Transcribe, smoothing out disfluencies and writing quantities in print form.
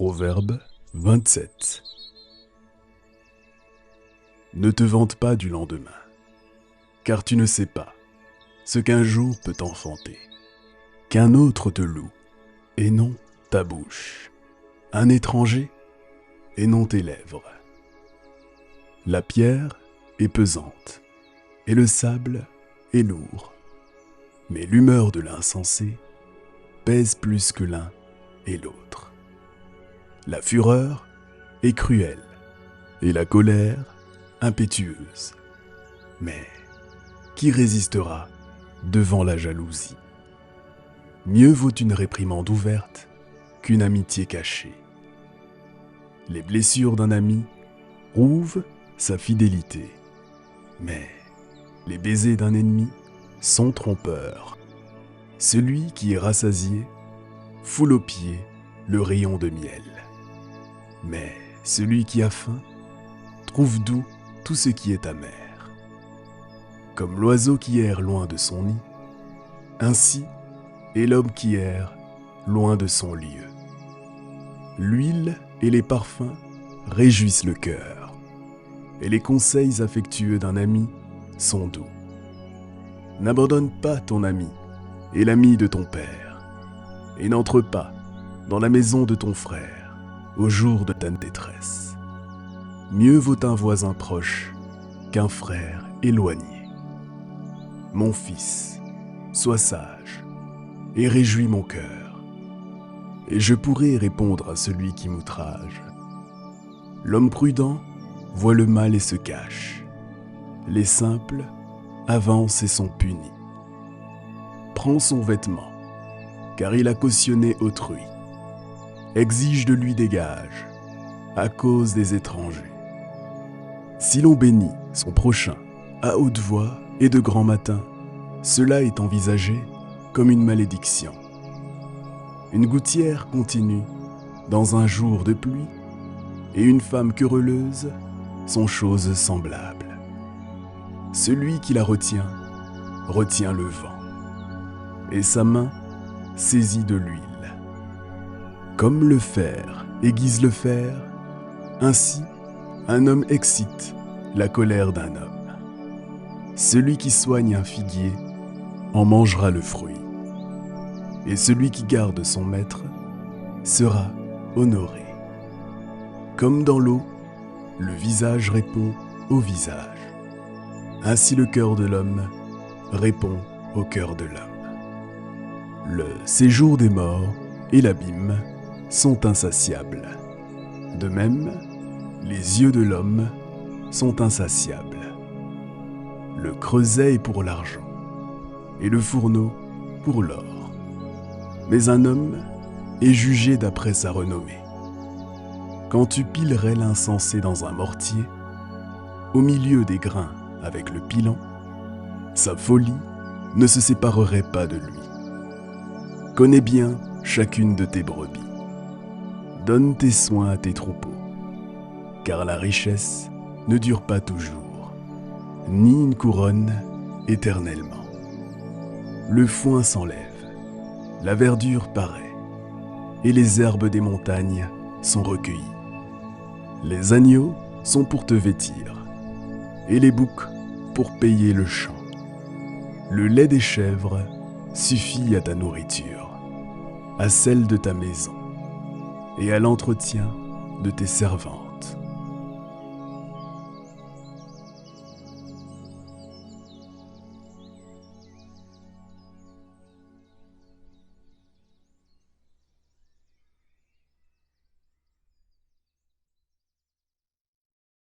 Proverbe 27. Ne te vante pas du lendemain, car tu ne sais pas ce qu'un jour peut enfanter. Qu'un autre te loue, et non ta bouche, un étranger, et non tes lèvres. La pierre est pesante, et le sable est lourd, mais l'humeur de l'insensé pèse plus que l'un et l'autre. La fureur est cruelle, et la colère impétueuse. Mais qui résistera devant la jalousie? Mieux vaut une réprimande ouverte qu'une amitié cachée. Les blessures d'un ami prouvent sa fidélité, mais les baisers d'un ennemi sont trompeurs. Celui qui est rassasié foule aux pieds le rayon de miel. Mais celui qui a faim trouve doux tout ce qui est amer. Comme l'oiseau qui erre loin de son nid, ainsi est l'homme qui erre loin de son lieu. L'huile et les parfums réjouissent le cœur, et les conseils affectueux d'un ami sont doux. N'abandonne pas ton ami et l'ami de ton père, et n'entre pas dans la maison de ton frère au jour de ta détresse. Mieux vaut un voisin proche qu'un frère éloigné. Mon fils, sois sage et réjouis mon cœur, et je pourrai répondre à celui qui m'outrage. L'homme prudent voit le mal et se cache. Les simples avancent et sont punis. Prends son vêtement, car il a cautionné autrui. Exige de lui des gages, à cause des étrangers. Si l'on bénit son prochain à haute voix et de grand matin, cela est envisagé comme une malédiction. Une gouttière continue dans un jour de pluie, et une femme querelleuse sont choses semblables. Celui qui la retient le vent, et sa main saisit de l'huile. Comme le fer aiguise le fer, ainsi un homme excite la colère d'un homme. Celui qui soigne un figuier en mangera le fruit, et celui qui garde son maître sera honoré. Comme dans l'eau, le visage répond au visage. Ainsi le cœur de l'homme répond au cœur de l'homme. Le séjour des morts et l'abîme sont insatiables. De même, les yeux de l'homme sont insatiables. Le creuset est pour l'argent, et le fourneau pour l'or. Mais un homme est jugé d'après sa renommée. Quand tu pilerais l'insensé dans un mortier, au milieu des grains avec le pilon, sa folie ne se séparerait pas de lui. Connais bien chacune de tes brebis. Donne tes soins à tes troupeaux, car la richesse ne dure pas toujours, ni une couronne éternellement. Le foin s'enlève, la verdure paraît, et les herbes des montagnes sont recueillies. Les agneaux sont pour te vêtir, et les boucs pour payer le champ. Le lait des chèvres suffit à ta nourriture, à celle de ta maison, et à l'entretien de tes servantes.